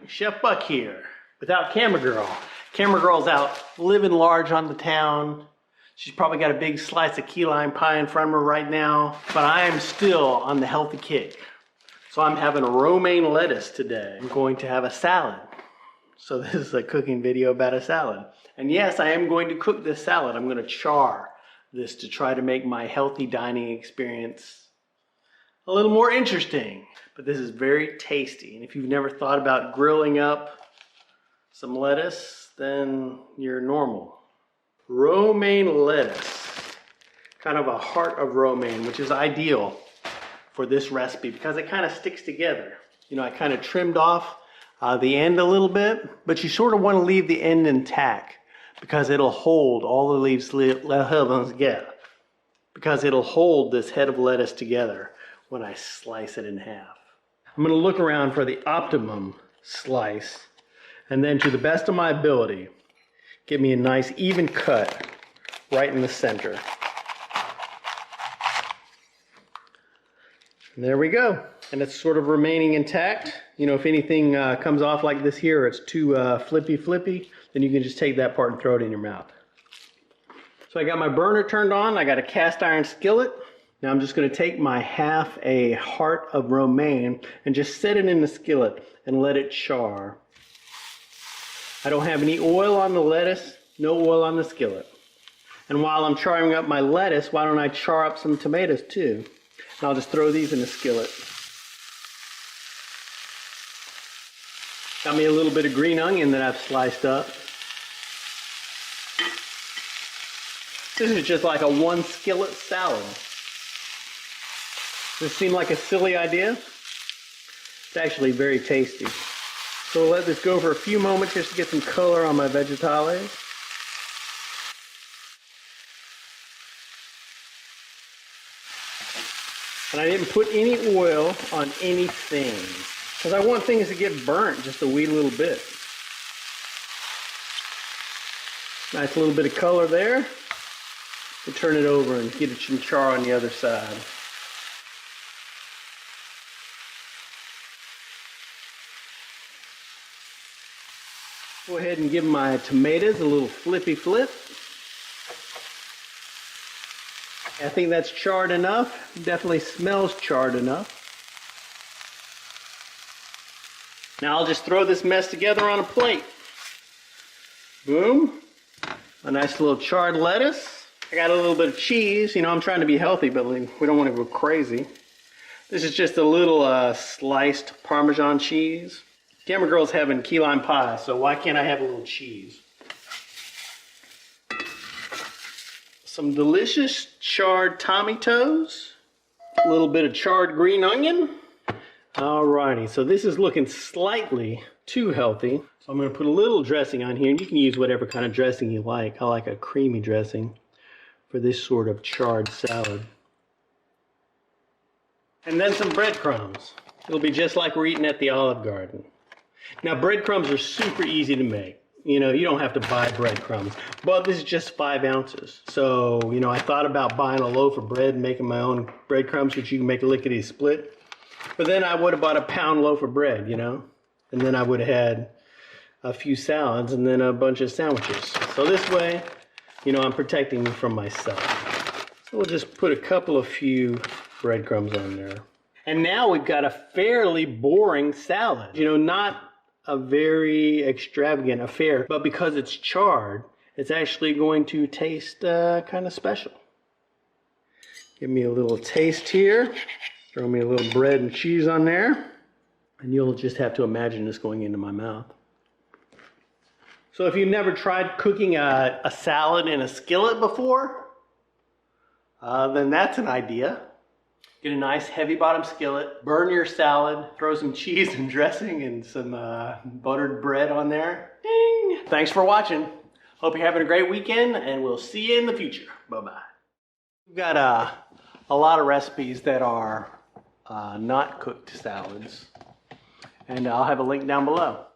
Chef Buck here, without Camera Girl. Camera Girl's out living large on the town. She's probably got a big slice of key lime pie in front of her right now, but I am still on the healthy kick. So I'm having a romaine lettuce today. I'm going to have a salad. So this is a cooking video about a salad. And yes, I am going to cook this salad. I'm going to char this to try to make my healthy dining experience a little more interesting. But this is very tasty. And if you've never thought about grilling up some lettuce, then you're normal. Romaine lettuce. Kind of a heart of romaine, which is ideal for this recipe because it kind of sticks together. You know, I kind of trimmed off the end a little bit, but you sort of want to leave the end intact because it'll hold all the leaves together. Because it'll hold this head of lettuce together when I slice it in half. I'm going to look around for the optimum slice, and then to the best of my ability, give me a nice even cut right in the center. And there we go. And it's sort of remaining intact. You know, if anything comes off like this here, or it's too flippy, then you can just take that part and throw it in your mouth. So I got my burner turned on. I got a cast iron skillet. Now I'm just going to take my half a heart of romaine and just set it in the skillet and let it char. I don't have any oil on the lettuce, no oil on the skillet. And while I'm charring up my lettuce, why don't I char up some tomatoes too? And I'll just throw these in the skillet. Got me a little bit of green onion that I've sliced up. This is just like a one skillet salad. Does this seem like a silly idea? It's actually very tasty. So we'll let this go for a few moments just to get some color on my vegetales. And I didn't put any oil on anything because I want things to get burnt just a wee little bit. Nice little bit of color there. We'll turn it over and get it some char on the other side. Go ahead and give my tomatoes a little flippy flip. I think that's charred enough. Definitely smells charred enough. Now I'll just throw this mess together on a plate. Boom. A nice little charred lettuce. I got a little bit of cheese. You know, I'm trying to be healthy, but we don't want to go crazy. This is just a little sliced Parmesan cheese. Camera Girl's having key lime pie, so why can't I have a little cheese? Some delicious charred tomatoes. A little bit of charred green onion. Alrighty, so this is looking slightly too healthy. So I'm going to put a little dressing on here, and you can use whatever kind of dressing you like. I like a creamy dressing for this sort of charred salad. And then some breadcrumbs. It'll be just like we're eating at the Olive Garden. Now breadcrumbs are super easy to make. You know, you don't have to buy breadcrumbs, but this is just 5 ounces. So, you know, I thought about buying a loaf of bread and making my own breadcrumbs, which you can make lickety split. But then I would have bought a pound loaf of bread, you know, and then I would have had a few salads and then a bunch of sandwiches. So this way, you know, I'm protecting me from myself. So we'll just put a couple of few breadcrumbs on there. And now we've got a fairly boring salad. You know, not a very extravagant affair, but because it's charred, it's actually going to taste kind of special. Give me a little taste here. Throw me a little bread and cheese on there. And you'll just have to imagine this going into my mouth. So if you've never tried cooking a salad in a skillet before, then that's an idea. Get a nice heavy bottom skillet, burn your salad, throw some cheese and dressing and some buttered bread on there. Ding! Thanks for watching. Hope you're having a great weekend, and we'll see you in the future. Bye-bye. We've got a lot of recipes that are not cooked salads, and I'll have a link down below.